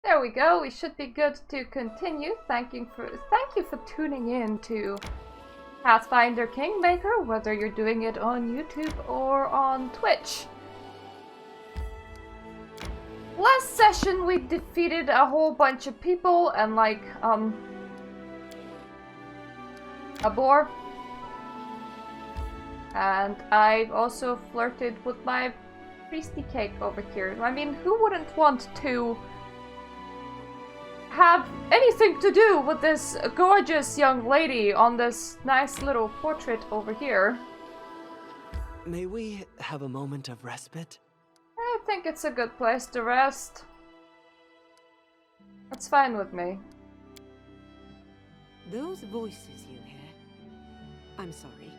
There we go. We should be good to continue. Thank you for tuning in to Pathfinder Kingmaker, whether you're doing it on YouTube or on Twitch. Last session we defeated a whole bunch of people and a boar. And I've also flirted with my priesty cake over here. I mean, who wouldn't want to have anything to do with this gorgeous young lady on this nice little portrait over here? May we have a moment of respite? I think it's a good place to rest. That's fine with me. Those voices you hear, I'm sorry,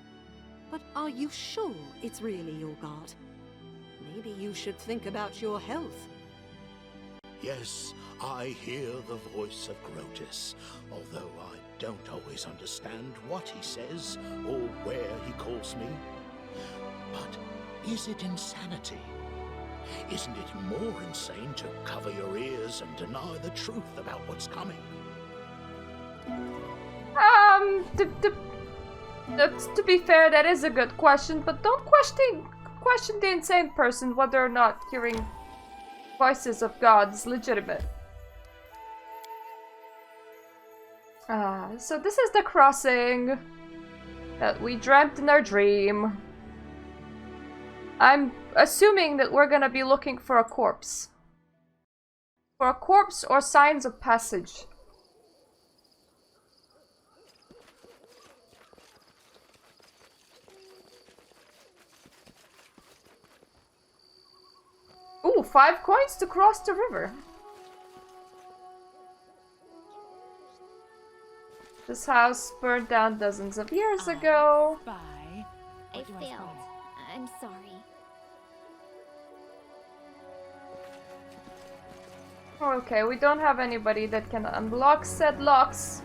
but are you sure it's really your god? Maybe you should think about your health. Yes, I hear the voice of Grotus, although I don't always understand what he says or where he calls me. But is it insanity? Isn't it more insane to cover your ears and deny the truth about what's coming? To be fair, that is a good question, but don't question the insane person whether or not hearing voices of God is legitimate. So this is the crossing that we dreamt in our dream. I'm assuming that we're gonna be looking for a corpse. For a corpse or signs of passage. Ooh, 5 coins to cross the river. This house burned down dozens of years ago. Bye. I failed. I'm sorry. Okay, we don't have anybody that can unlock said locks.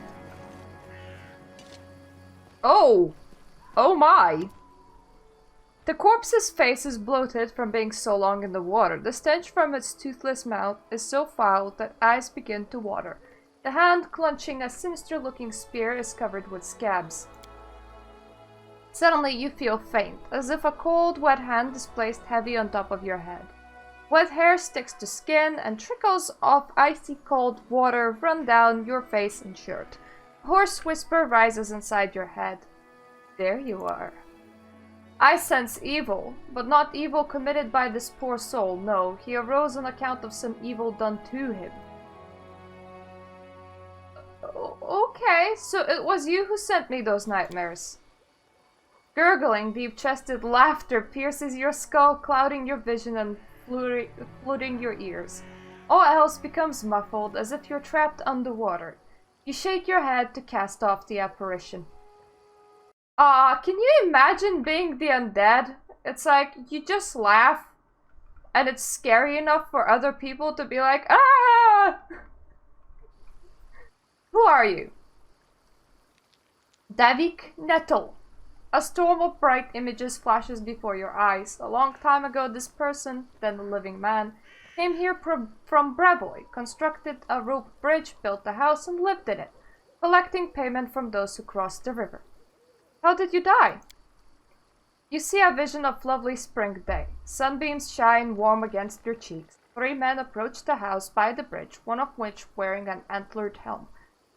Oh! Oh my! The corpse's face is bloated from being so long in the water. The stench from its toothless mouth is so foul that eyes begin to water. The hand clutching a sinister-looking spear is covered with scabs. Suddenly you feel faint, as if a cold, wet hand is placed heavy on top of your head. Wet hair sticks to skin, and trickles of icy cold water run down your face and shirt. A hoarse whisper rises inside your head. There you are. I sense evil, but not evil committed by this poor soul. No, he arose on account of some evil done to him. Okay, so it was you who sent me those nightmares. Gurgling, deep-chested laughter pierces your skull, clouding your vision and flooding your ears. All else becomes muffled, as if you're trapped underwater. You shake your head to cast off the apparition. Can you imagine being the undead? It's like, you just laugh, and it's scary enough for other people to be like, ah! Who are you? Davik Nettle. A storm of bright images flashes before your eyes. A long time ago, this person, then a living man, came here from Bravoy, constructed a rope bridge, built a house, and lived in it, collecting payment from those who crossed the river. How did you die? You see a vision of lovely spring day. Sunbeams shine warm against your cheeks. 3 men approach the house by the bridge, one of which wearing an antlered helm.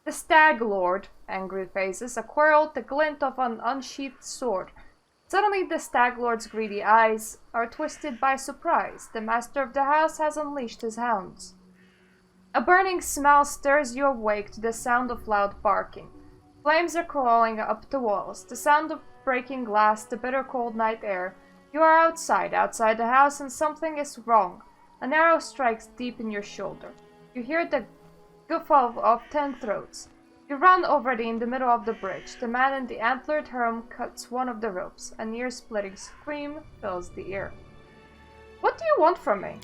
The Stag Lord, angry faces, a quarrel, the glint of an unsheathed sword. Suddenly the Stag Lord's greedy eyes are twisted by surprise. The master of the house has unleashed his hounds. A burning smell stirs you awake to the sound of loud barking. Flames are crawling up the walls, the sound of breaking glass, the bitter cold night air. You are outside the house, and something is wrong. An arrow strikes deep in your shoulder. You hear the guffaw of 10 throats. You run already in the middle of the bridge. The man in the antlered helm cuts one of the ropes. An ear-splitting scream fills the air. What do you want from me?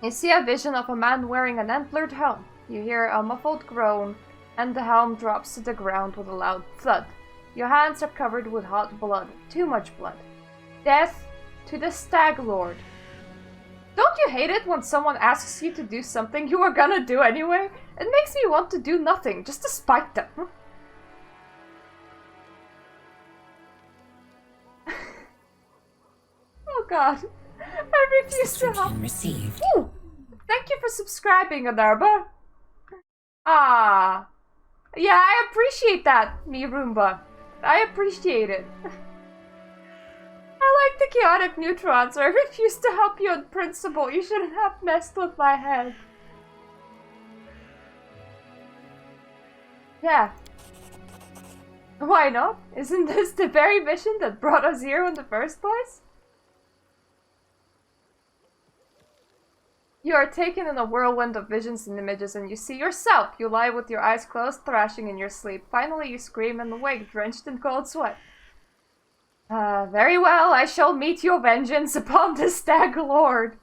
You see a vision of a man wearing an antlered helm. You hear a muffled groan, and the helm drops to the ground with a loud thud. Your hands are covered with hot blood, too much blood. Death to the Stag Lord. Don't you hate it when someone asks you to do something you are gonna do anyway? It makes me want to do nothing, just to spite them. Oh god. I refuse to help. Received. Ooh, thank you for subscribing, Adarba. Ah. Yeah, I appreciate that, me Roomba. I appreciate it. I like the chaotic neutrons, so I refuse to help you on principle. You shouldn't have messed with my head. Yeah. Why not? Isn't this the very mission that brought us here in the first place? You are taken in a whirlwind of visions and images, and you see yourself. You lie with your eyes closed, thrashing in your sleep. Finally, you scream and awake, drenched in cold sweat. Very well, I shall meet your vengeance upon the Stag Lord.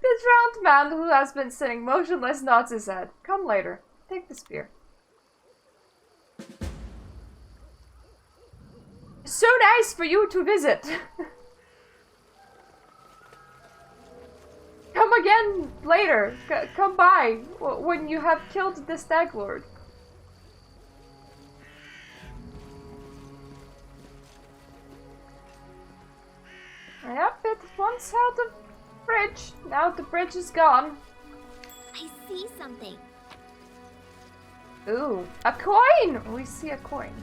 The drowned man who has been sitting motionless nods his head. Come later. Take the spear. So nice for you to visit. Come again later. Come by when you have killed the Stag Lord. Yep, it once held a bridge. Now the bridge is gone. I see something. Ooh, a coin! We see a coin.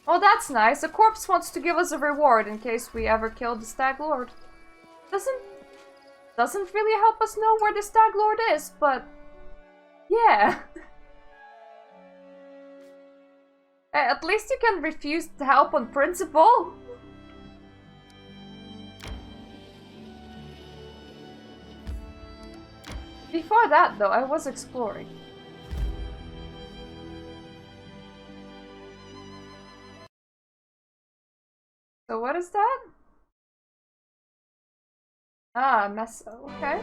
Oh, that's nice. The corpse wants to give us a reward in case we ever kill the Stag Lord. Doesn't really help us know where the Stag Lord is, but yeah. At least you can refuse to help on principle. Before that, though, I was exploring. So what is that? Ah, Meso, okay.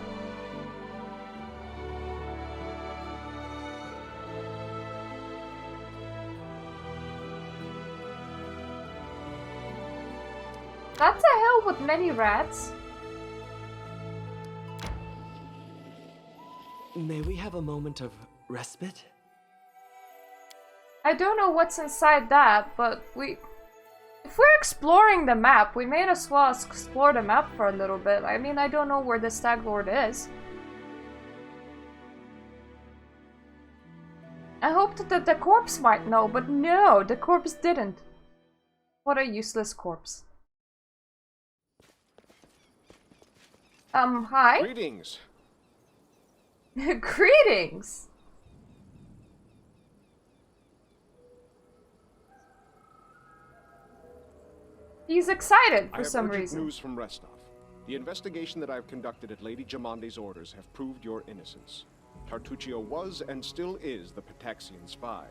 That's a hill with many rats. May we have a moment of respite? I don't know what's inside that, but if we're exploring the map, we may as well explore the map for a little bit. I mean, I don't know where the Stag Lord is. I hoped that the corpse might know, but no, the corpse didn't. What a useless corpse. Hi? Greetings. Greetings! He's excited for some I have urgent reason. news from Restov. The investigation that I've conducted at Lady Jamande's orders have proved your innocence. Tartuccio was and still is the Pataxian spy.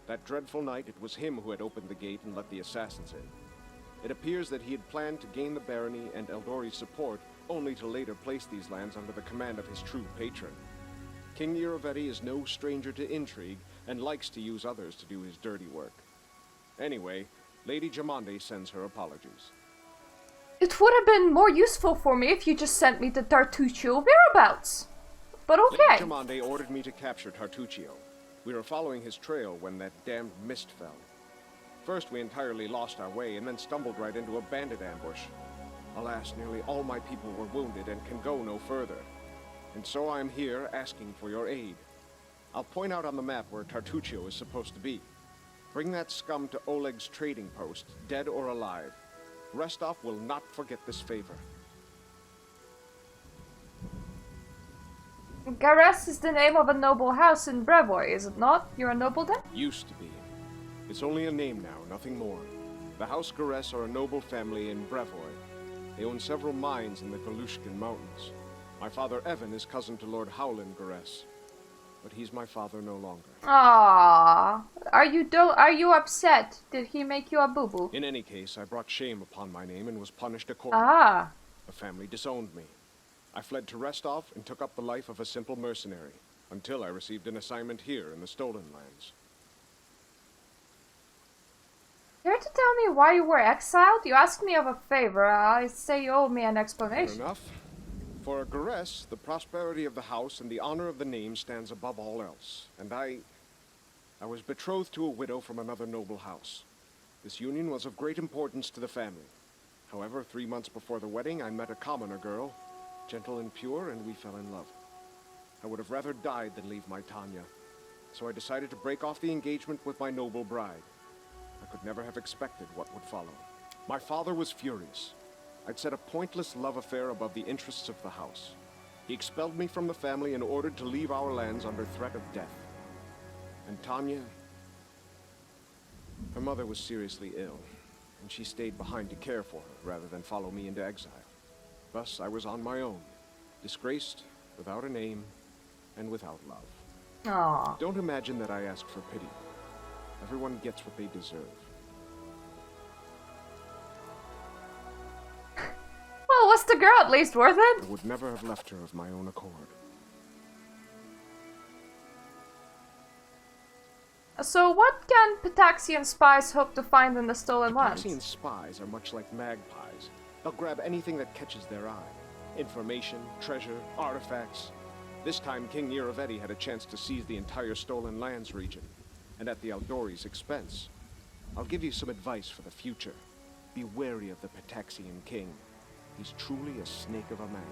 That dreadful night, it was him who had opened the gate and let the assassins in. It appears that he had planned to gain the barony and Eldori's support, only to later place these lands under the command of his true patron. King Yuravetti is no stranger to intrigue, and likes to use others to do his dirty work. Anyway, Lady Jamande sends her apologies. It would have been more useful for me if you just sent me to Tartuccio whereabouts. But okay. Lady Jamande ordered me to capture Tartuccio. We were following his trail when that damned mist fell. First we entirely lost our way, and then stumbled right into a bandit ambush. Alas, nearly all my people were wounded and can go no further. And so I am here asking for your aid. I'll point out on the map where Tartuccio is supposed to be. Bring that scum to Oleg's trading post, dead or alive. Restov will not forget this favor. Gares is the name of a noble house in Brevoy, is it not? You're a nobleman? Used to be. It's only a name now, nothing more. The House Gares are a noble family in Brevoy. They own several mines in the Galushkin Mountains. My father Evan is cousin to Lord Howland Gares, but he's my father no longer. Ah, are you upset? Did he make you a boo-boo? In any case, I brought shame upon my name and was punished accordingly. Ah. The family disowned me. I fled to Restov and took up the life of a simple mercenary, until I received an assignment here in the Stolen Lands. Care to tell me why you were exiled? You asked me of a favor. I say you owe me an Fair explanation. enough. For a Garess, the prosperity of the house and the honor of the name stands above all else. And I was betrothed to a widow from another noble house. This union was of great importance to the family. However, 3 months before the wedding, I met a commoner girl, gentle and pure, and we fell in love. I would have rather died than leave my Tanya, so I decided to break off the engagement with my noble bride. I could never have expected what would follow. My father was furious. I'd set a pointless love affair above the interests of the house. He expelled me from the family and ordered to leave our lands under threat of death. And Tanya, her mother was seriously ill, and she stayed behind to care for her rather than follow me into exile. Thus, I was on my own, disgraced, without a name, and without love. Aww. Don't imagine that I ask for pity. Everyone gets what they deserve. Well, was the girl at least worth it? I would never have left her of my own accord. So what can Pataxian spies hope to find in the stolen lands? Pataxian spies are much like magpies. They'll grab anything that catches their eye. Information, treasure, artifacts. This time, King Niraveti had a chance to seize the entire stolen lands region, and at the Eldori's expense. I'll give you some advice for the future. Be wary of the Pataxian king. He's truly a snake of a man.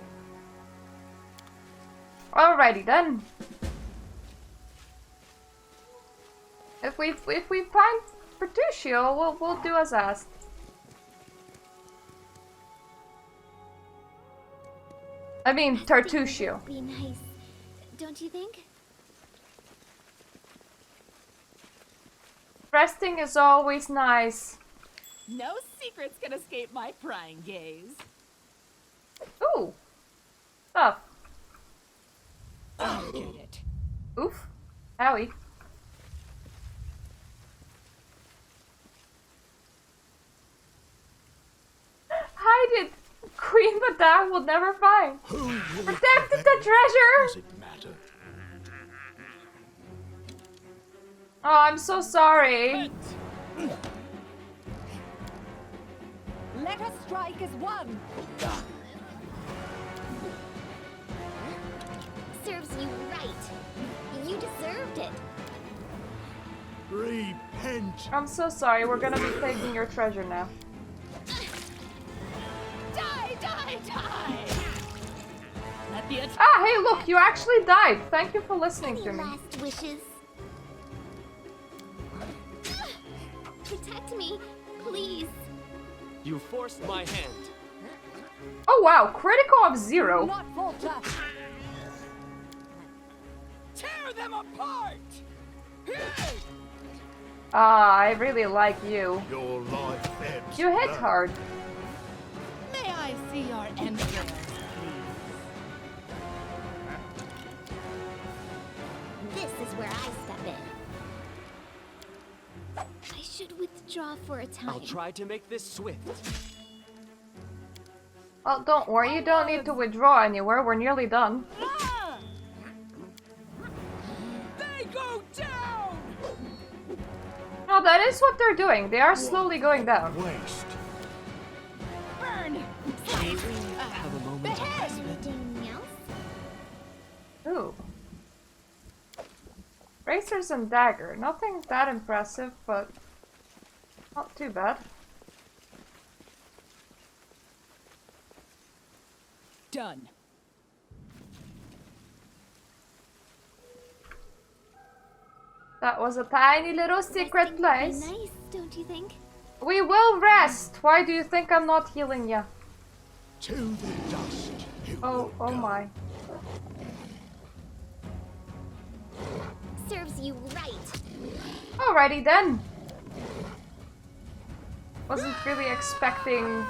Alrighty then. If we find Tartuccio, we'll do as asked. I mean Tartuccio. Would be nice, don't you think? Resting is always nice. No secrets can escape my prying gaze. Ooh. Stuff. I'll get it. Oof. Owie. Hide it! Queen Madame will never find. Protected the treasure! Does it matter? Oh, I'm so sorry. Let us strike as one. Serves you right. You deserved it. Repent! I'm so sorry. We're gonna be taking your treasure now. Die, die, die! Let the Ah, hey, look, you actually died. Thank you for listening Any to me. last wishes? Protect me, please. You forced my hand. Oh wow, critical of 0. not falter. Tear them apart. Ah, I really like you. Your life ebbs. You hit hard. May I see your entrails, This is where I step in. I should withdraw for a time. I'll try to make this swift. Well, don't worry, you don't need to withdraw anywhere. We're nearly done. Ah! They go down. No, that is what they're doing. They are slowly going down. Waste. Burn. Have a moment of Behead. respite. Anything else? Ooh. Racers and dagger. Nothing that impressive, but not too bad. Done. That was a tiny little secret Resting would be place. nice, don't you think? We will rest. Why do you think I'm not healing you? To the dust. You Oh, will oh go. my. Serves you right. Alrighty then. Wasn't really expecting to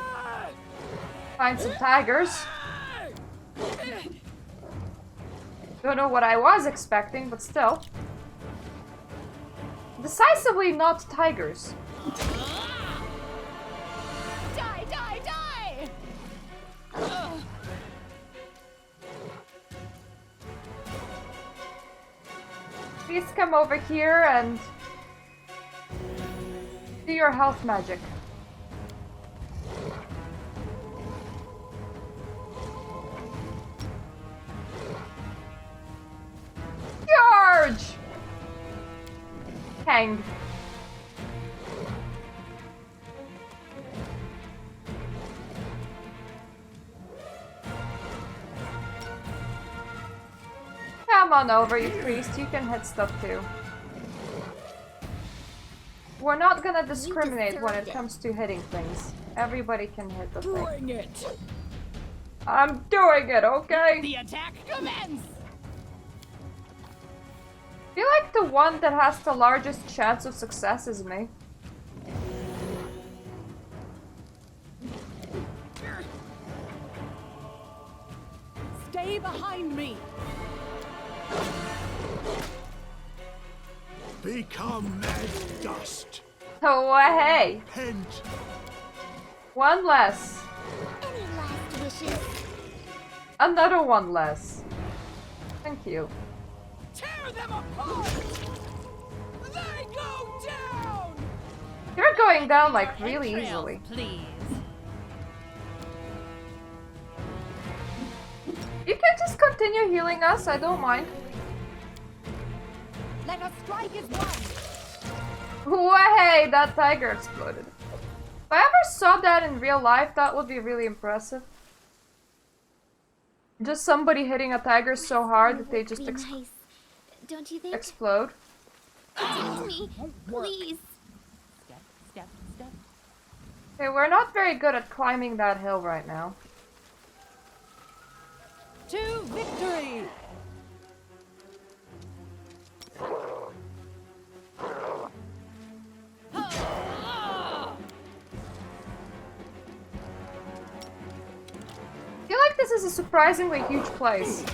find some tigers. Don't know what I was expecting, but still. Decisively not tigers. Die, die, die! Please come over here and Do your health magic. Charge! Hang. Come on over, you priest. You can hit stuff too. We're not gonna discriminate when it comes to hitting things. Everybody can hit the thing. Bring it! I'm doing it, okay? The attack commence! I feel like the one that has the largest chance of success is me. Stay behind me! Become mad dust. Oh, hey! Hint. One less. Any last wishes? Another one less. Thank you. Tear them apart! They go down! You're going down like really Entrails, easily. Please. You can just continue healing us, I don't mind. Let us strike as one! Hey, that tiger exploded. If I ever saw that in real life, that would be really impressive. Just somebody hitting a tiger so hard that they just Be nice, don't you think? explode. Take me, please. Step, step, step. Okay, we're not very good at climbing that hill right now. To victory! I feel like this is a surprisingly huge place.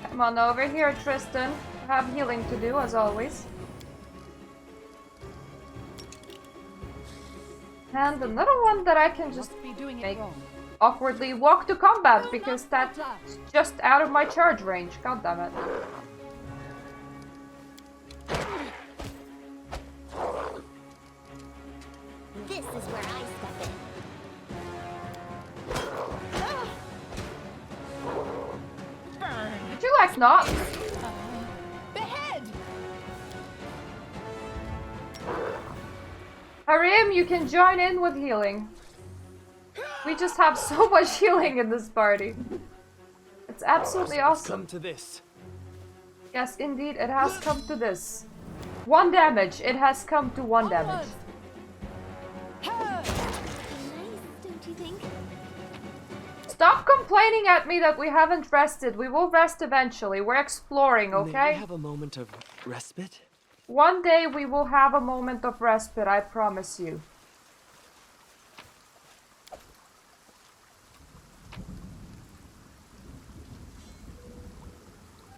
Come on over here, Tristan. I have healing to do, as always. And another one that I can just Must be doing it make wrong. awkwardly walk to combat because that's just out of my charge range. God damn it. This is where I step in. Burn! Would you like not? Behead! Harim, you can join in with healing. We just have so much healing in this party. It's absolutely awesome. Come to this. Yes, indeed, it has come to this. 1 damage. It has come to 1 damage. Be nice, don't you think? Stop complaining at me that we haven't rested. We will rest eventually. We're exploring, May we okay? have a moment of respite? One day we will have a moment of respite, I promise you.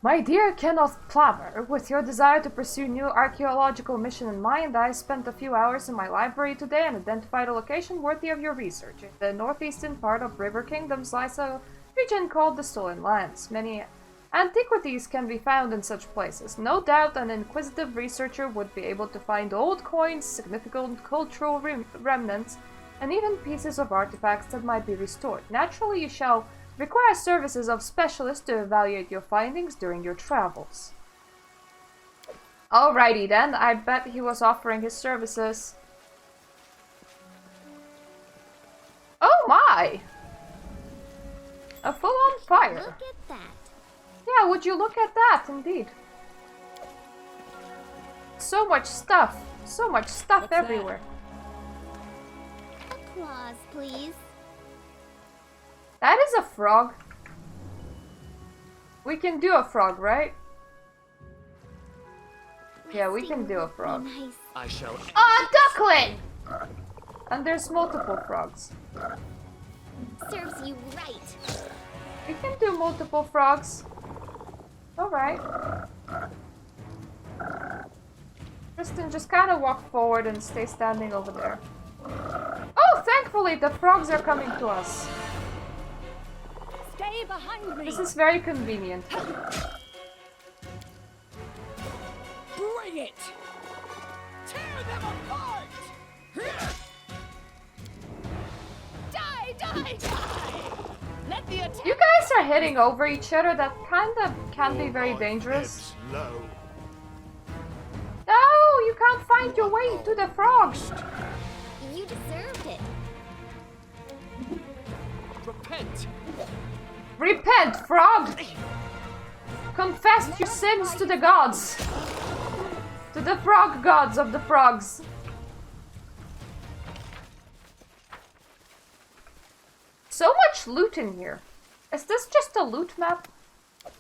My dear Kenneth Plummer, with your desire to pursue new archaeological mission in mind, I spent a few hours in my library today and identified a location worthy of your research. In the northeastern part of River Kingdoms lies a region called the Stolen Lands. Many antiquities can be found in such places. No doubt an inquisitive researcher would be able to find old coins, significant cultural remnants, and even pieces of artifacts that might be restored. Naturally, you shall require services of specialists to evaluate your findings during your travels. Alrighty then, I bet he was offering his services. Oh my! A full-on fire. Look at that. Yeah, would you look at that, indeed. So much stuff. So much stuff What's that? everywhere. Applause, please. That is a frog. We can do a frog, right? Yeah, we can do a frog. Be nice. I shall. Oh, a duckling! And there's multiple frogs. Serves you right. We can do multiple frogs. Alright. Tristan, just kind of walk forward and stay standing over there. Oh, Oh, thankfully the frogs are coming to us. Stay behind me. This is very convenient. Bring it. Tear them apart. Die, die, die. Let the attack. You guys are hitting over each other. That kind of can be very dangerous. Low. No, you can't find your way to the frogs. You deserved it. Repent! Repent, frog! Confess your sins to the gods. To the frog gods of the frogs. So much loot in here. Is this just a loot map? I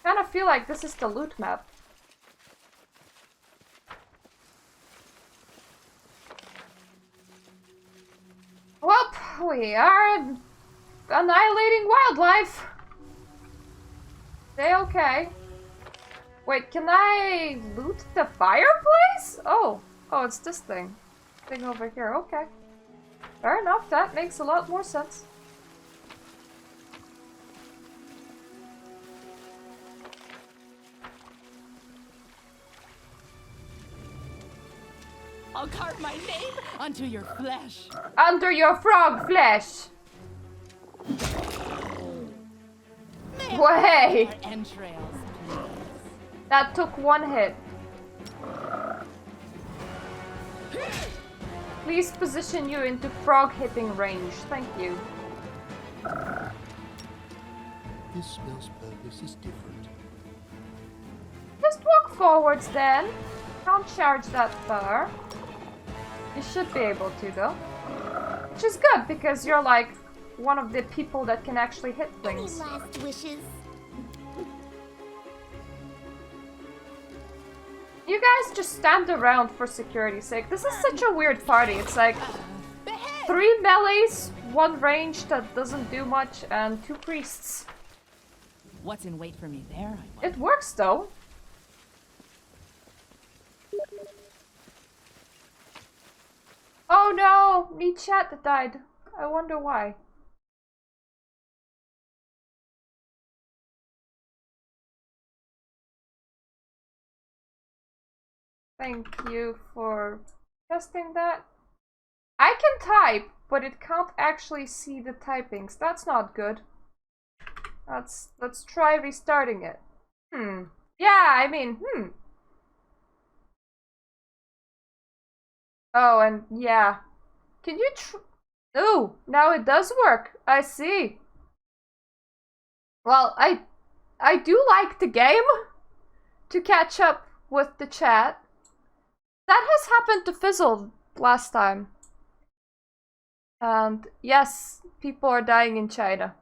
kind of feel like this is the loot map. Well, we are annihilating wildlife. They okay. Wait, can I loot the fireplace? Oh, it's this thing. Thing over here, okay. Fair enough, that makes a lot more sense. I'll carve my name onto your flesh. Under your frog flesh! Way! Our entrails, please. That took one hit. Please position you into frog hitting range. Thank you. This spell's purpose is different. Just walk forwards then. Can't charge that far. You should be able to though. Which is good because you're like one of the people that can actually hit Any things. last wishes? You guys just stand around for security's sake. This is such a weird party. It's like 3 melees, 1 range that doesn't do much, and 2 priests. What's in wait for me there? It works though. Oh no! Me chat died. I wonder why. Thank you for testing that. I can type, but it can't actually see the typings. That's not good. Let's try restarting it. Yeah, I mean, Oh, and yeah. Can you Oh, now it does work. I see. Well, I do like the game to catch up with the chat. That has happened to Fizzle last time. And yes, people are dying in China.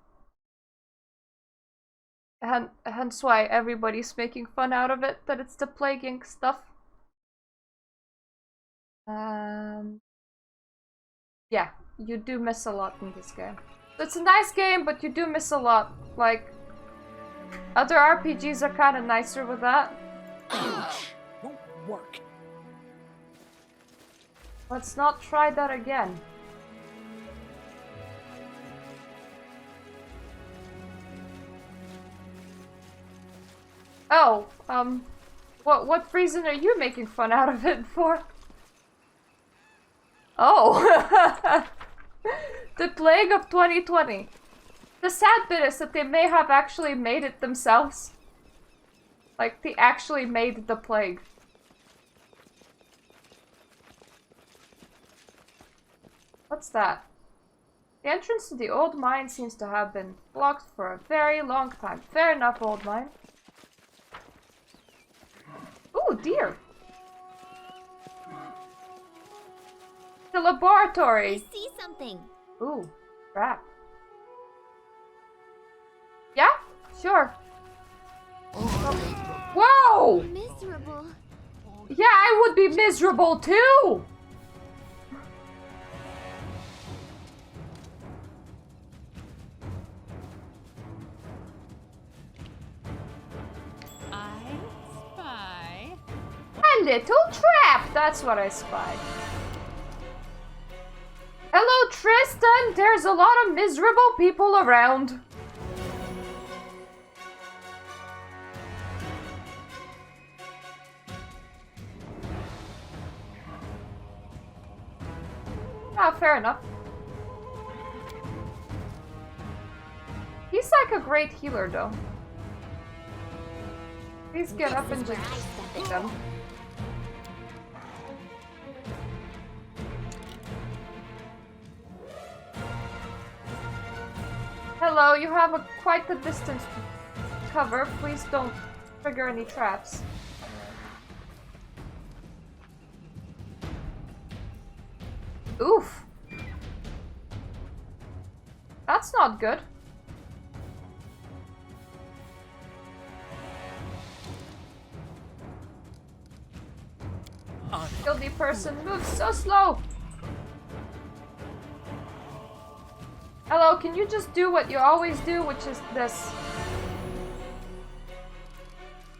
Hence why everybody's making fun out of it, that it's the Plague Inc. stuff. Yeah, you do miss a lot in this game. It's a nice game, but you do miss a lot. Like, other RPGs are kind of nicer with that. Won't work. Let's not try that again. Oh, what reason are you making fun out of it for? Oh, the plague of 2020. The sad bit is that they may have actually made it themselves. Like, they actually made the plague. What's that? The entrance to the old mine seems to have been blocked for a very long time. Fair enough, old mine. Ooh, deer. The laboratory. I see something. Ooh, crap. Yeah, sure. Whoa! Miserable. Yeah, I would be miserable too! I spy. A little trap! That's what I spy. Hello, Tristan! There's a lot of miserable people around. Ah, fair enough. He's like a great healer, though. Please get up and just hit them. Hello, you have quite the distance to cover. Please don't trigger any traps. Oof. That's not good. Guilty person moves so slow. Hello, can you just do what you always do, which is this?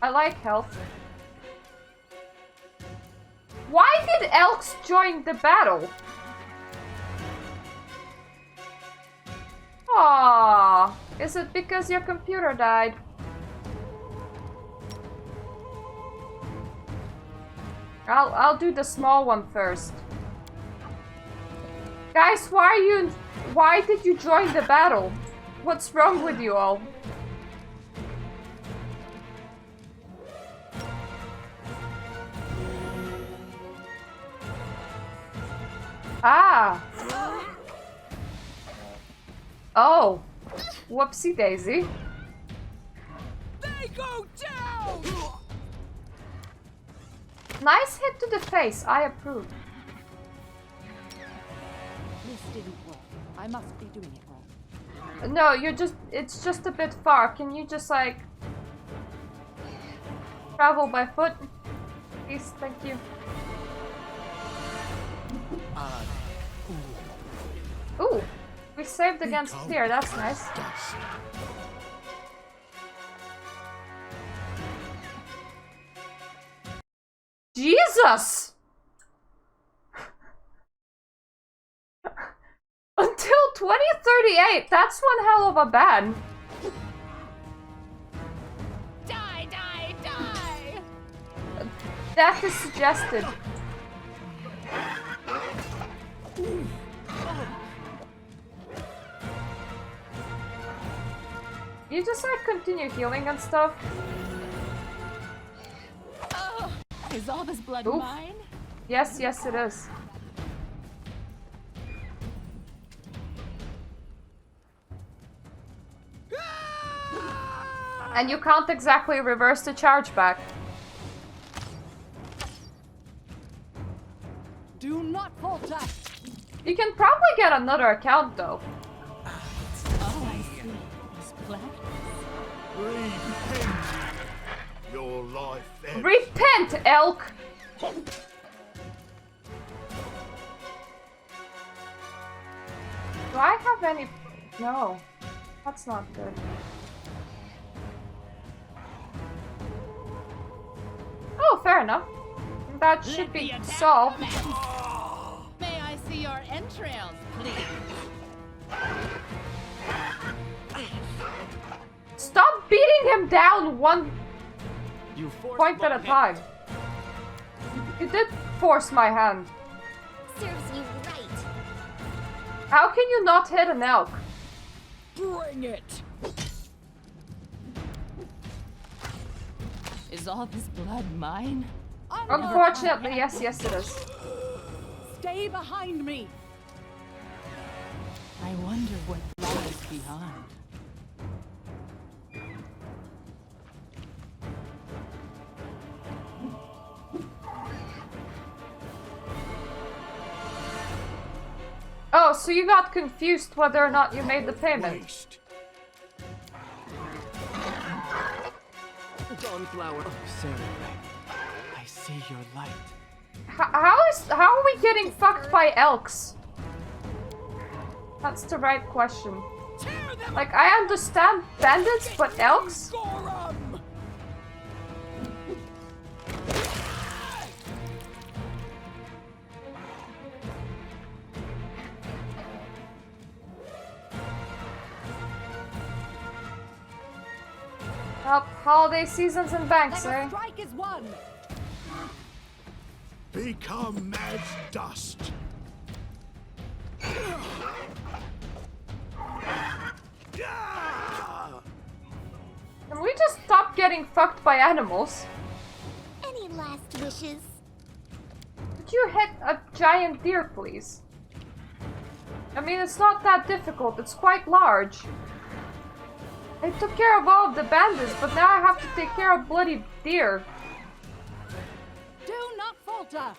I like health. Why did Elks join the battle? Aww, is it because your computer died? I'll do the small one first. Guys, why did you join the battle? What's wrong with you all? Ah. Oh. Whoopsie daisy. They go down! Nice hit to the face. I approve. This didn't work. I must be doing it wrong. No, it's just a bit far. Can you just like travel by foot? Please, thank you. Ooh, we saved against fear. That's nice. Jesus! Until 2038, that's one hell of a ban. Die, die, die! Death is suggested. You just like continue healing and stuff. Oh, is all this blood Oof. mine? Yes, yes it is. And you can't exactly reverse the charge back. Do not falter! You can probably get another account though. Oh, I see. This black. Repent. Your life ends. Repent, elk! Do I have any... No. That's not good. Oh, fair enough. That should be solved. May I see your entrails, please? Stop beating him down one You point at a time. You did force my hand. Serves you right. How can you not hit an elk? Bring it! Is all this blood mine? Unfortunately, yes, yes it is. Stay behind me! I wonder what lies behind. Oh, so you got confused whether or not you made the payment. Waste. Dawnflower. Oh, Sarah, I see your light. How are we getting fucked by elks? That's the right question. Like, I understand bandits, but elks? Gorum! Up, holiday seasons and banks, Like eh? a strike is one. Become as dust. Can we just stop getting fucked by animals? Any last wishes? Could you hit a giant deer, please? I mean, it's not that difficult. It's quite large. I took care of all of the bandits, but now I have to take care of bloody deer. Do not falter.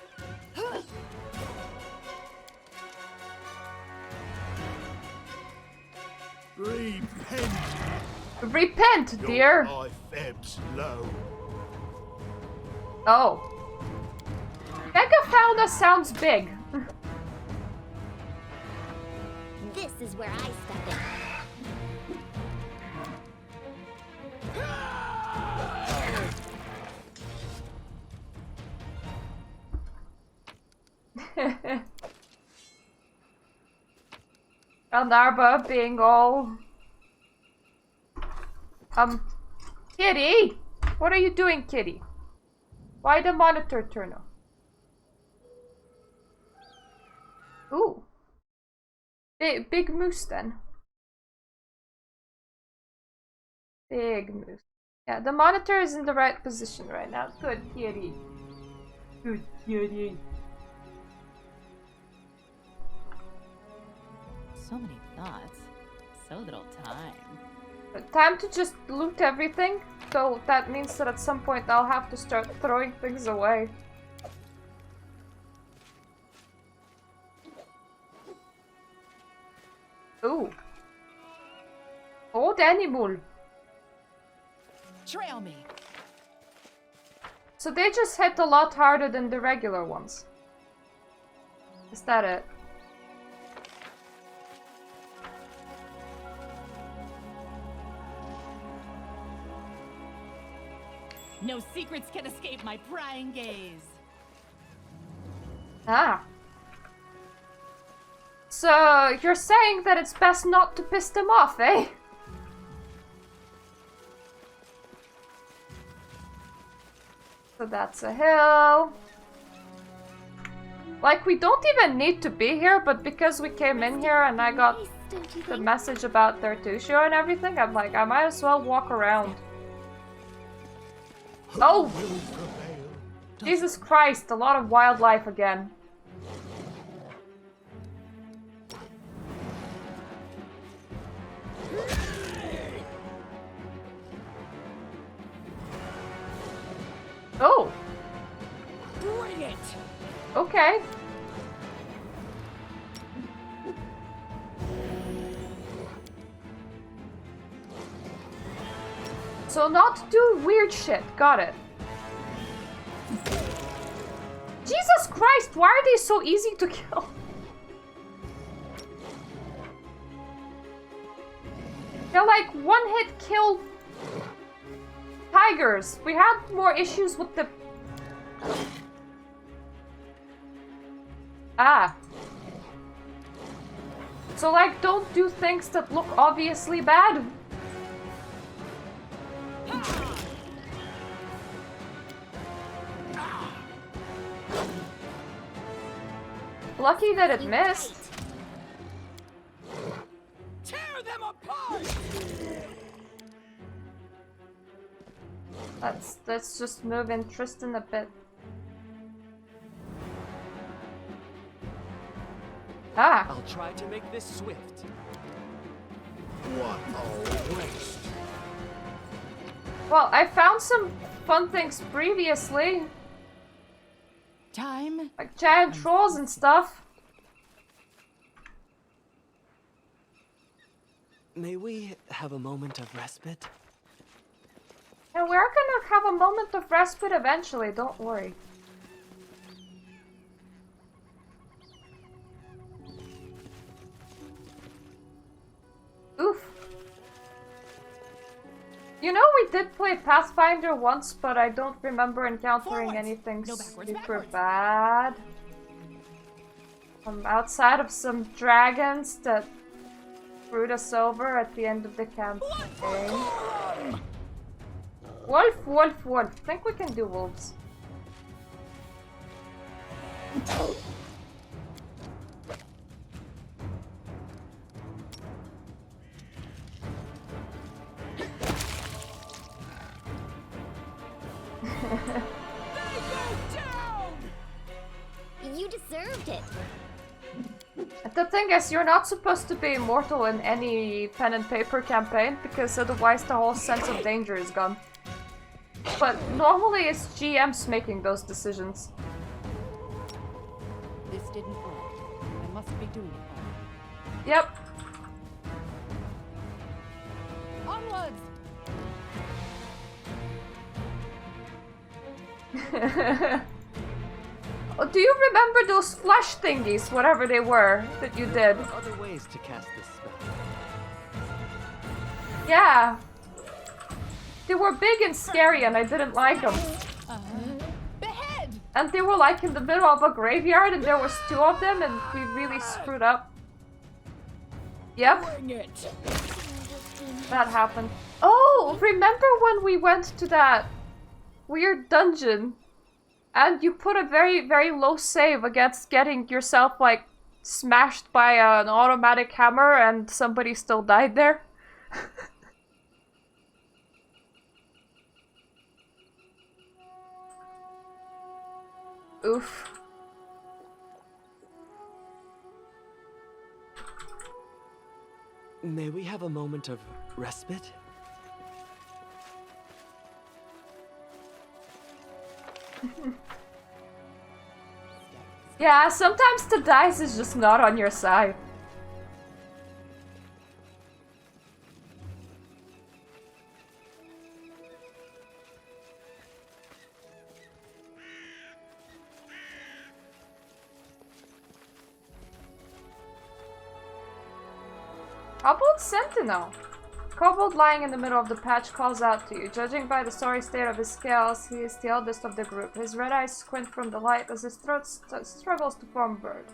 Repent. Repent, dear. Your life ebbs low. Oh. Megafauna sounds big. This is where I step in. Narba being all... Kitty! What are you doing, Kitty? Why the monitor turn off? Ooh. Big moose then. Big moose. Yeah, the monitor is in the right position right now. Good kitty. Good kitty. So many thoughts. So little time. Time to just loot everything. So that means that at some point I'll have to start throwing things away. Ooh. Old animal. Trail me. So they just hit a lot harder than the regular ones. Is that it? No secrets can escape my prying gaze. Ah. So you're saying that it's best not to piss them off, eh? So that's a hill. Like, we don't even need to be here, but because we came in here and I got Nice, don't you the think? message about Tartuccio and everything, I'm like, I might as well walk around. Oh! Will prevail. Jesus Christ, a lot of wildlife again. Oh! Bring it! Okay. So not do weird shit. Got it. Jesus Christ, why are they so easy to kill? They're like one-hit kill tigers. We had more issues with the... Ah. So like, don't do things that look obviously bad. Lucky that it missed. Tear them apart! Let's just move in Tristan a bit. Ah. I'll try to make this swift. What a waste. Well, I found some fun things previously, Time. like giant trolls and stuff. May we have a moment of respite? And we're gonna have a moment of respite eventually, don't worry. Oof. You know, we did play Pathfinder once, but I don't remember encountering Forwards. anything No, backwards, super backwards. bad. Outside of some dragons that screwed us over at the end of the campaign. Wolf, wolf, wolf. Think we can do wolves. You deserved it. The thing is, you're not supposed to be immortal in any pen and paper campaign, because otherwise the whole sense of danger is gone. But normally it's GMs making those decisions. This didn't work. I must be doing it Yep. all. Onwards! Do you remember those flash thingies, whatever they were, that you did? There are other ways to cast this spell. Yeah. They were big and scary and I didn't like them. Behead! And they were like in the middle of a graveyard and there was 2 of them and we really screwed up. Yep. Bring it! That happened. Oh, remember when we went to that weird dungeon and you put a very, very low save against getting yourself like smashed by an automatic hammer and somebody still died there? Oof. May we have a moment of respite? Yeah, sometimes the dice is just not on your side. Kobold Sentinel. Kobold lying in the middle of the patch calls out to you. Judging by the sorry state of his scales, he is the eldest of the group. His red eyes squint from the light as his throat struggles to form word.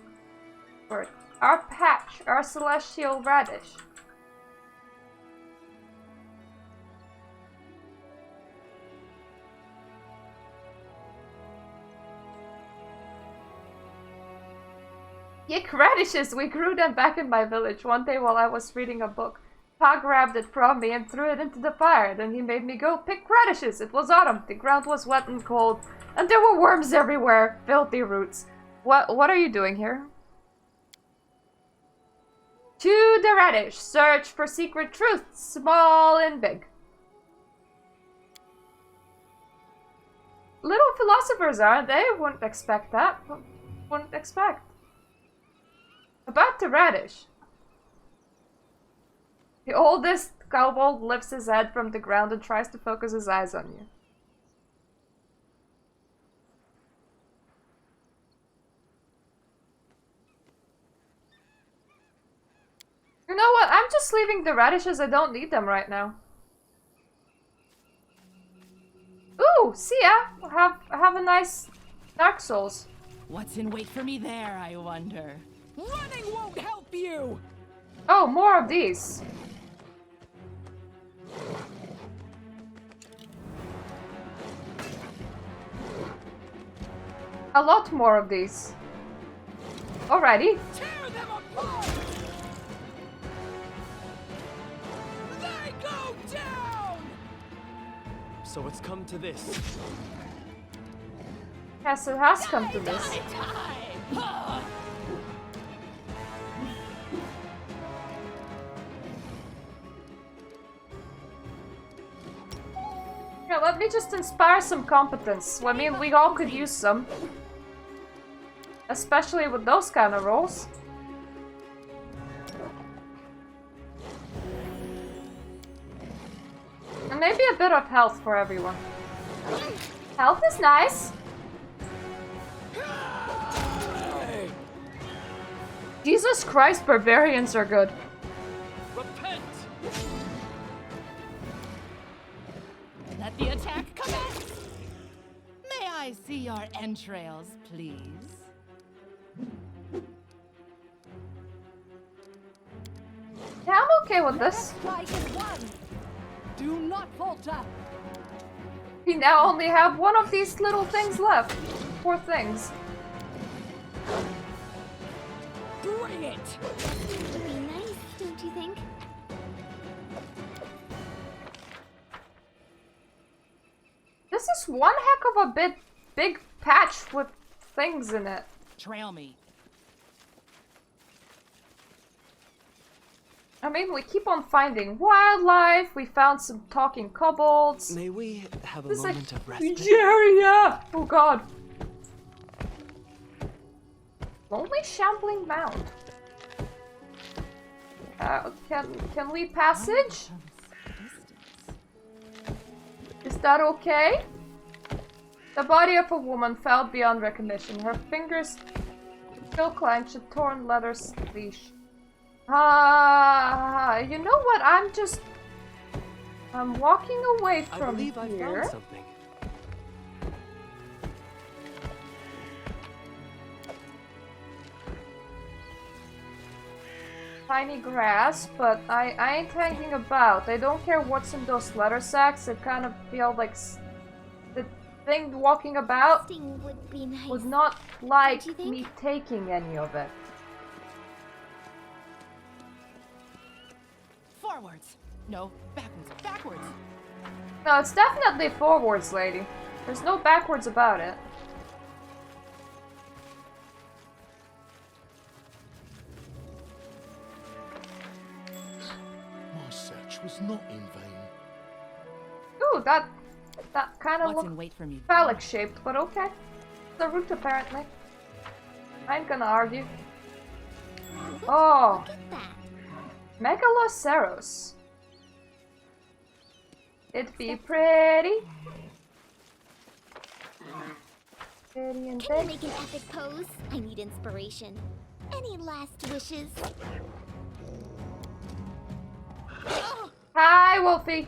Our patch, our celestial radish. Yick radishes! We grew them back in my village one day while I was reading a book. Pa grabbed it from me and threw it into the fire. Then he made me go pick radishes. It was autumn. The ground was wet and cold. And there were worms everywhere. Filthy roots. What are you doing here? To the radish. Search for secret truths, small and big. Little philosophers, aren't they? Wouldn't expect that. Wouldn't expect. About the radish. The oldest kobold lifts his head from the ground and tries to focus his eyes on you. You know what? I'm just leaving the radishes. I don't need them right now. Ooh, see ya. Have a nice Dark Souls. What's in wait for me there, I wonder? Running won't help you! Oh, more of these. A lot more of these. Alrighty. Tear them apart! They go down! So it's come to this. Yes, it has come to this. Time! Yeah, let me just inspire some competence. I mean, we all could use some. Especially with those kind of rolls. And maybe a bit of health for everyone. Health is nice. Jesus Christ, barbarians are good. Repent! Let the attack commence! May I see your entrails, please? Yeah, I'm okay with this. Fight is won! Do not falter! We now only have one of these little things left. Poor things. Bring it! Would be nice, don't you think? This is one heck of a big patch with things in it. Trail me. I mean, we keep on finding wildlife. We found some talking kobolds. May we have a This is moment of a respite? huge area! Oh god. Lonely shambling mound. Can we passage? Is that okay? The body of a woman fell beyond recognition. Her fingers still clenched a torn leather leash. You know what? I'm walking away I from believe I here. found something. Tiny grass, but I ain't hanging about. I don't care what's in those leather sacks. I kind of feel like the thing walking about Sting would be nice. would not like you think? me taking any of it. Forwards. No, backwards. Backwards. No, it's definitely forwards, lady. There's no backwards about it. My search was not in vain. Ooh, that kind of What's looks in wait for me? phallic shaped, but okay. It's a root apparently. I ain't gonna argue. Oh, Look at that. Megaloceros. It'd be pretty. Pretty and Can you big. make an epic pose? I need inspiration. Any last wishes? Hi, Wolfie.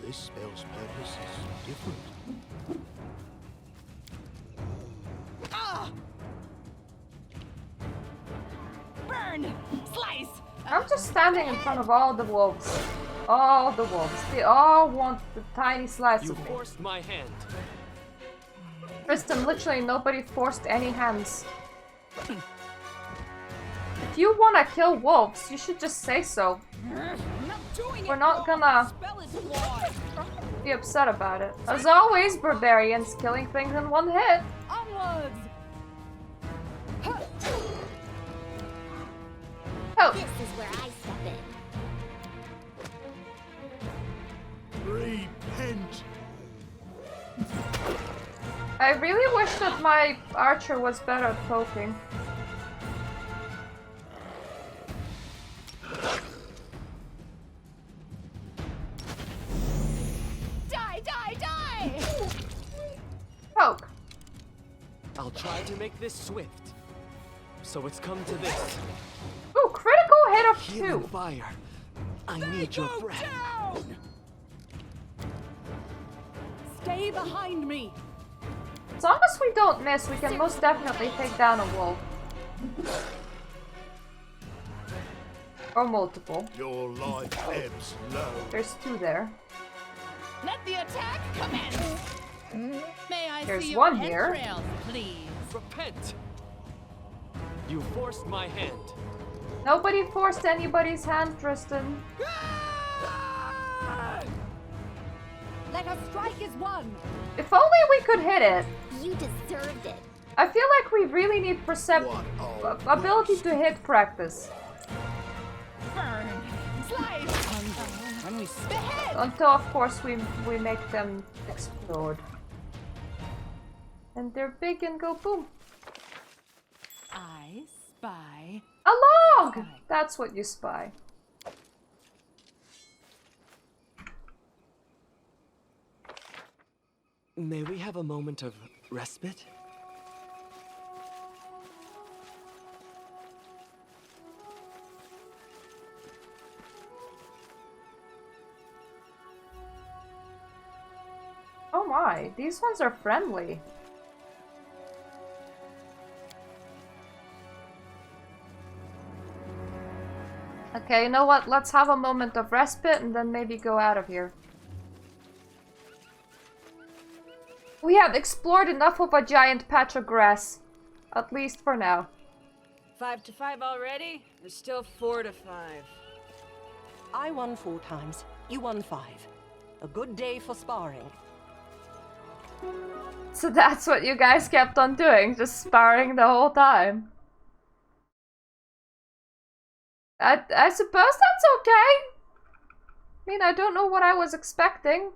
This spell's purpose is different. Ah! Burn! Slice! I'm just standing in front of all the wolves. All the wolves. They all want the tiny slice You of me. forced my hand. Tristan, literally nobody forced any hands. If you wanna kill wolves, you should just say so. I'm not doing We're it not wrong. gonna Spell is flawed. be upset about it. As always, barbarians killing things in one hit. Onwards! Oh, This is where I step in. Repent! I really wish that my archer was better at poking. Die, die, die! Poke. I'll try to make this swift. So it's come to this. Ooh, critical hit of Healing 2. fire. I need your Go breath. down! Stay behind me! As long as we don't miss, we can most definitely take down a wolf. Or multiple. Your life ebbs low. There's 2 there. Let the attack commence! May I There's see your one here. entrails, please? Repent. You forced my hand. Nobody forced anybody's hand, Tristan. Let us strike as one! If only we could hit it. You deserved it. I feel like we really need ability to hit practice. Burn! Slice! When we spit! Until, of course, we make them explode. And they're big and go boom. I spy. A log! That's what you spy. May we have a moment of respite? Oh my, these ones are friendly. Okay, you know what? Let's have a moment of respite and then maybe go out of here. We have explored enough of a giant patch of grass. At least for now. 5 to 5 already? There's still 4 to 5. I won 4 times. You won 5. A good day for sparring. So that's what you guys kept on doing, just sparring the whole time. I suppose that's okay. I mean, I don't know what I was expecting.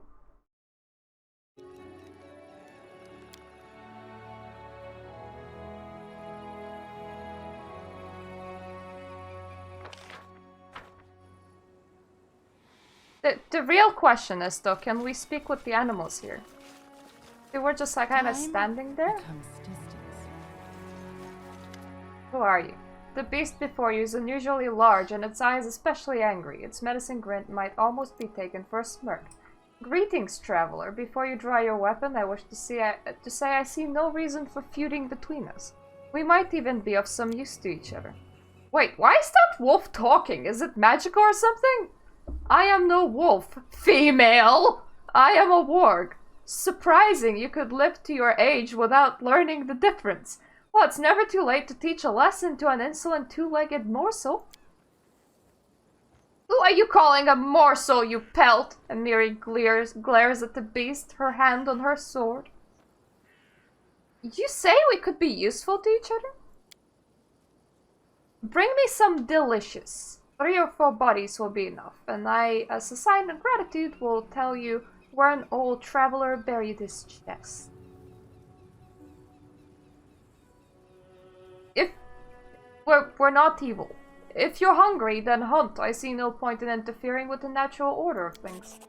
The real question is though, can we speak with the animals here? They were just like kind of standing there. Who are you? The beast before you is unusually large and its eyes especially angry. Its menacing grin might almost be taken for a smirk. Greetings, traveler. Before you draw your weapon, I wish to say I see no reason for feuding between us. We might even be of some use to each other. Wait, why is that wolf talking? Is it magical or something? I am no wolf, female. I am a warg. Surprising you could live to your age without learning the difference. Well, it's never too late to teach a lesson to an insolent two-legged morsel. Who are you calling a morsel, you pelt? And Miri glares at the beast, her hand on her sword. You say we could be useful to each other? Bring me some delicious. 3 or 4 bodies will be enough, and I, as a sign of gratitude, will tell you where an old traveler buried his chest. If we're not evil. If you're hungry, then hunt. I see no point in interfering with the natural order of things.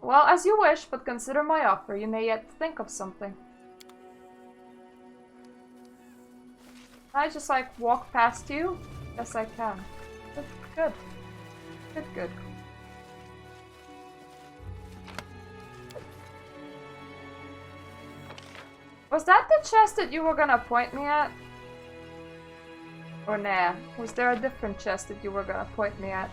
Well, as you wish, but consider my offer. You may yet think of something. Can I just like walk past you? Yes, I can. Good. Good. Good, good. Was that the chest that you were gonna point me at? Or nah? Was there a different chest that you were gonna point me at?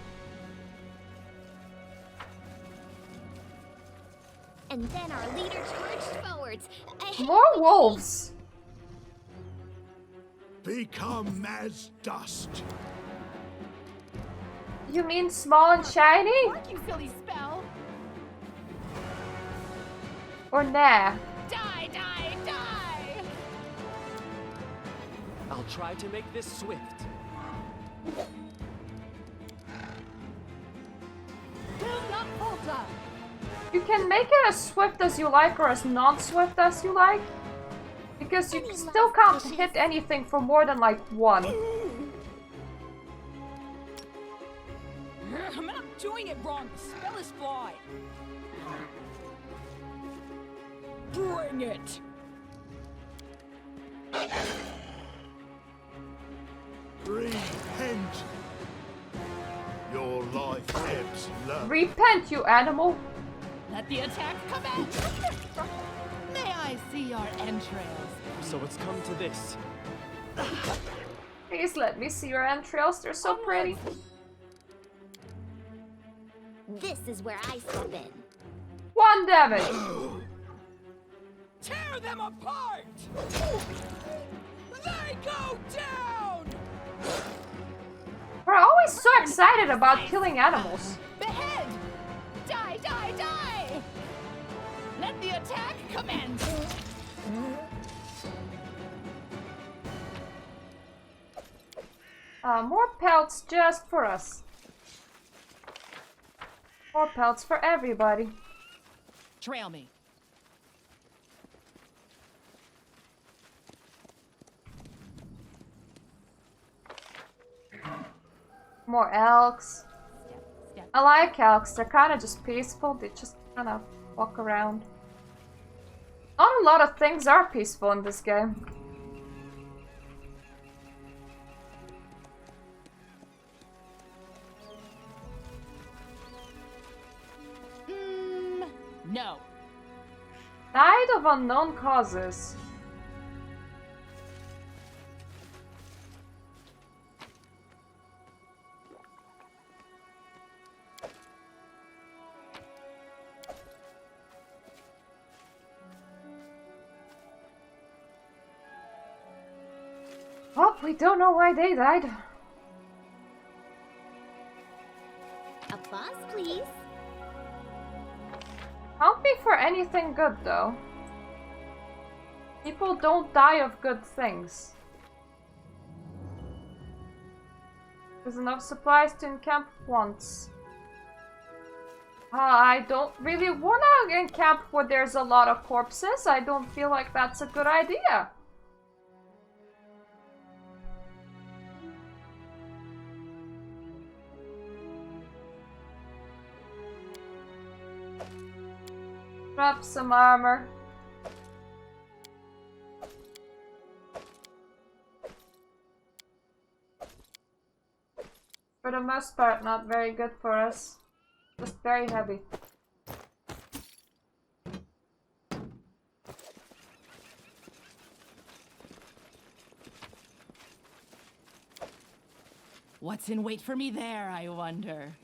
And then our leader charged forwards. More wolves! Become as dust. You mean small and shiny? Work, you silly spell. Or nah? Die, die, die! I'll try to make this swift. Do not falter! You can make it as swift as you like or as non-swift as you like. Because you still can't hit anything for more than like 1. I'm not doing it wrong. The spell is flawed. Bring it! Repent. Your life ebbs low. Repent, you animal! Let the attack commence! May I see your entrails? So it's come to this. Please let me see your entrails, they're so pretty. This is where I step in. 1 damage! Tear them apart! They go down! We're always so excited about killing animals. Behead! Die, die, die! Let the attack commence! More pelts just for us. More pelts for everybody. Trail me. More elks. Step. I like elks, they're kind of just peaceful, they just kind of walk around. Not a lot of things are peaceful in this game. No. Died of unknown causes. Well, we don't know why they died. Applause, please. Can't be for anything good, though. People don't die of good things. There's enough supplies to encamp once. I don't really want to encamp where there's a lot of corpses. I don't feel like that's a good idea. Drop some armor. For the most part, not very good for us. Just very heavy. What's in wait for me there, I wonder?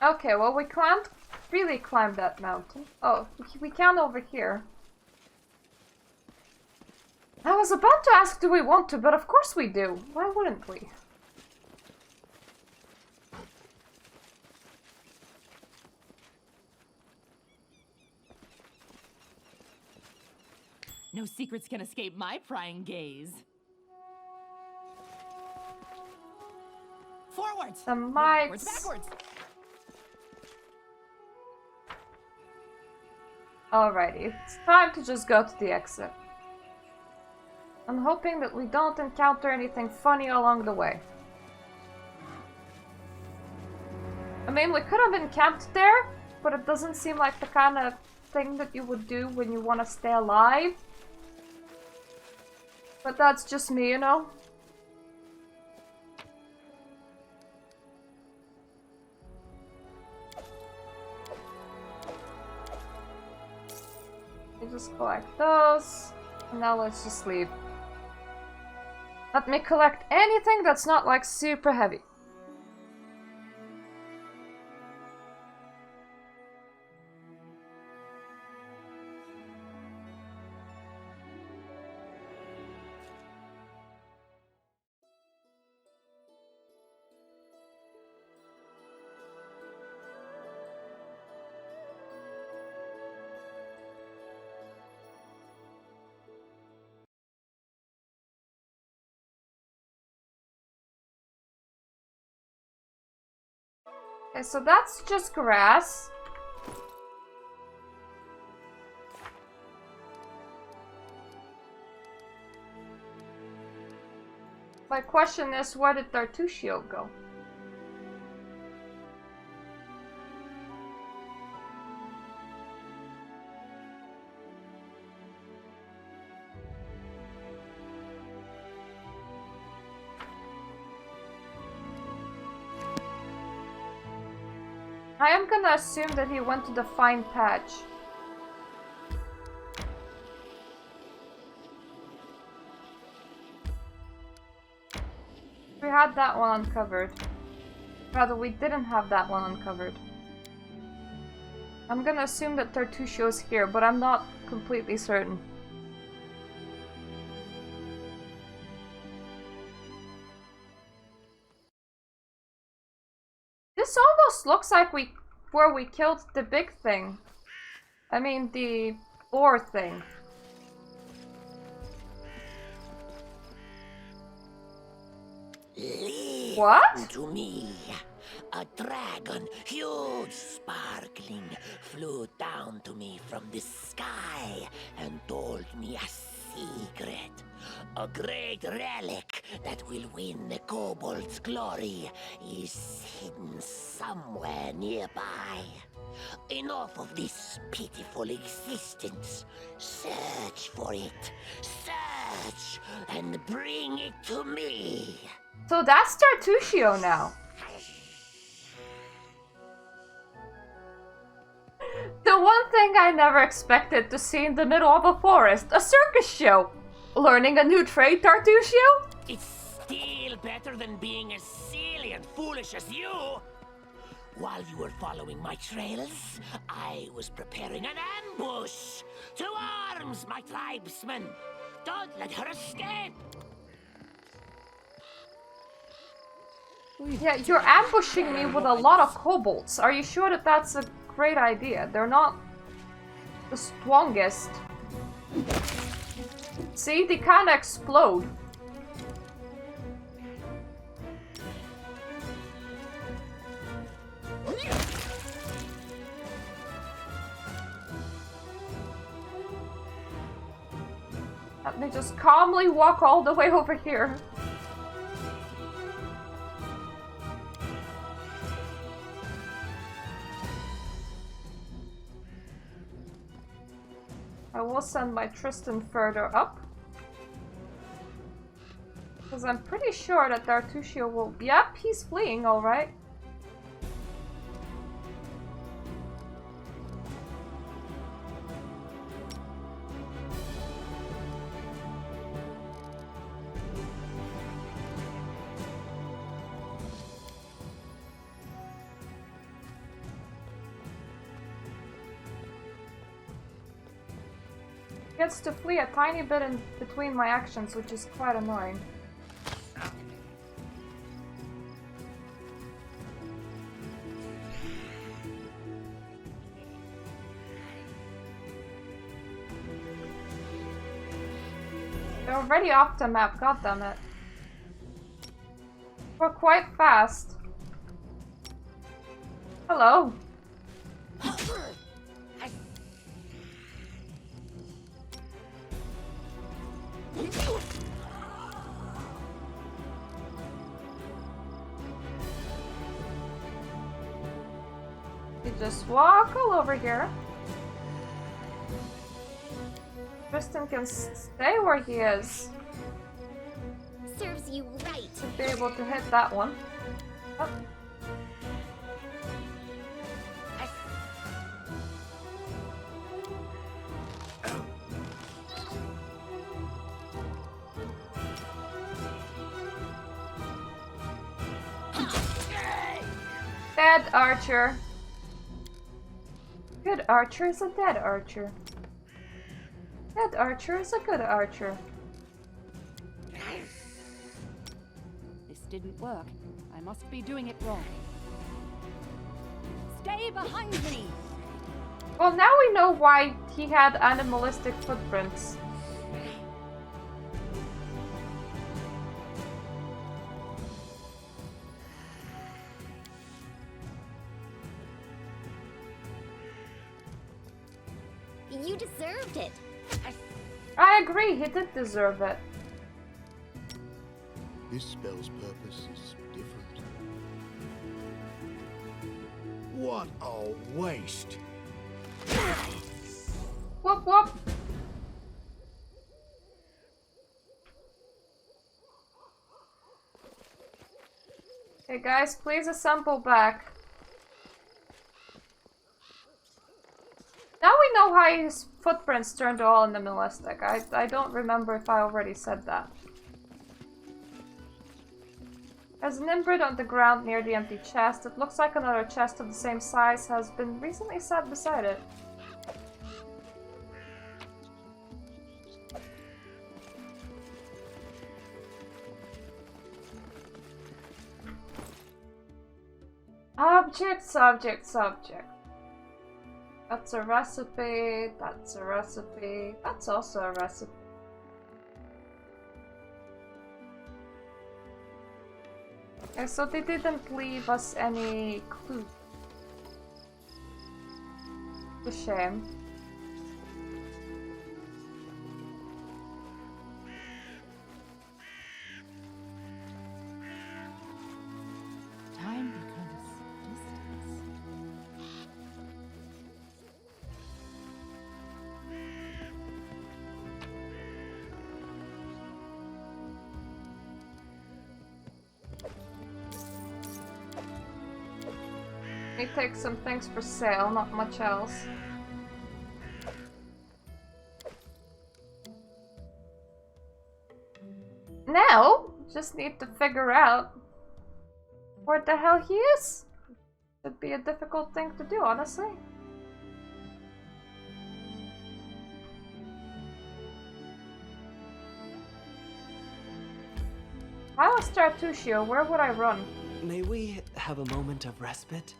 Okay, well, we can't really climb that mountain. Oh, we can over here. I was about to ask, do we want to, but of course we do. Why wouldn't we? No secrets can escape my prying gaze. Forwards! The Backwards, mics. backwards! Alrighty, it's time to just go to the exit. I'm hoping that we don't encounter anything funny along the way. I mean, we could have been camped there, but it doesn't seem like the kind of thing that you would do when you want to stay alive. But that's just me, you know? You just collect those, and now let's just leave. Let me collect anything that's not like super heavy. Okay, so that's just grass. My question is, where did Tartuccio go? I am gonna assume that he went to the fine patch. We had that one uncovered. Rather, we didn't have that one uncovered. I'm gonna assume that Tartuccio's here, but I'm not completely certain. This almost looks like where we killed the big thing. I mean, the boar thing. What? To me, a dragon, huge, sparkling, flew down to me from the sky and told me a secret. A great relic that will win the kobold's glory is hidden somewhere nearby. Enough of this pitiful existence. Search for it. Search and bring it to me. So that's Tartuccio now. The one thing I never expected to see in the middle of a forest, a circus show. Learning a new trade, Tartuccio? It's still better than being as silly and foolish as you. While you were following my trails, I was preparing an ambush! To arms, my tribesmen! Don't let her escape! Yeah, you're ambushing me with a lot of kobolds. Are you sure that that's a great idea? They're not the strongest. See, they kind of explode. Let me just calmly walk all the way over here. I will send my Tristan further up. Because I'm pretty sure that Tartuccio will... Yep, he's fleeing, alright. Gets to flee a tiny bit in between my actions, which is quite annoying. They're already off the map, goddammit. We're quite fast. Hello. You just walk all over here. Tristan can stay where he is. Serves you right. To be able to hit that one. Oh. Dead archer. Good archer is a dead archer. Dead archer is a good archer. This didn't work. I must be doing it wrong. Stay behind me! Well, now we know why he had animalistic footprints. You deserved it. I agree, he did deserve it. This spell's purpose is different. What a waste! Whoop whoop! Hey guys, please assemble back. Now we know how his footprints turned all animalistic. I don't remember if I already said that. There's an imprint on the ground near the empty chest. It looks like another chest of the same size has been recently set beside it. Object, subject, subject. That's a recipe, that's a recipe, that's also a recipe. Okay, so they didn't leave us any clues. It's a shame. Time becomes distance. Let me take some things for sale, not much else. Now, just need to figure out where the hell he is. Should be a difficult thing to do, honestly. How is Tartuccio? Where would I run? May we have a moment of respite?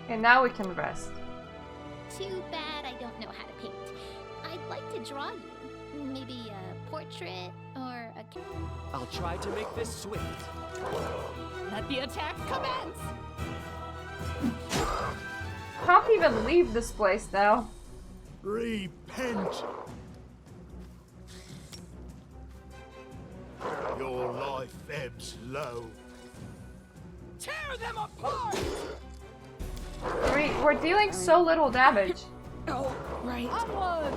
Okay, now we can rest. Too bad I don't know how to paint. I'd like to draw you. Maybe a portrait or a... I'll try to make this swift. Let the attack commence! Can't even leave this place now. Repent! Your life ebbs low. Tear them apart! We're dealing so little damage. Oh, right. Onward!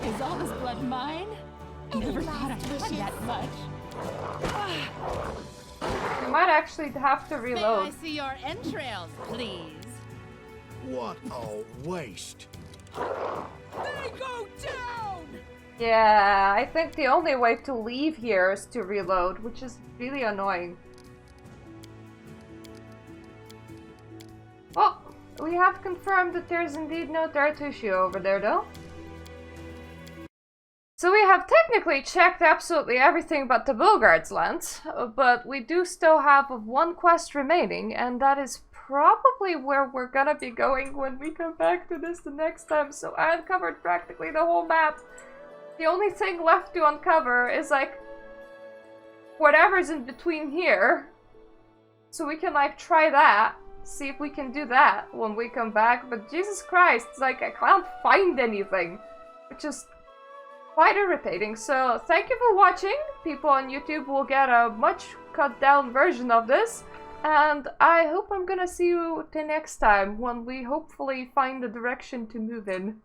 Is all this blood mine? Never thought I'd blood that much. We might actually have to May reload. I see your entrails, please? What a waste. They go down! Yeah, I think the only way to leave here is to reload, which is really annoying. Well, we have confirmed that there's indeed no Tartuccio over there, though. So we have technically checked absolutely everything but the Bulgard's land, but we do still have one quest remaining, and that is probably where we're gonna be going when we come back to this the next time. So I uncovered practically the whole map. The only thing left to uncover is like whatever's in between here. So we can like try that, see if we can do that when we come back. But Jesus Christ, it's like I can't find anything, which is quite irritating. So thank you for watching. People on YouTube will get a much cut down version of this. And I hope I'm gonna see you the next time when we hopefully find the direction to move in.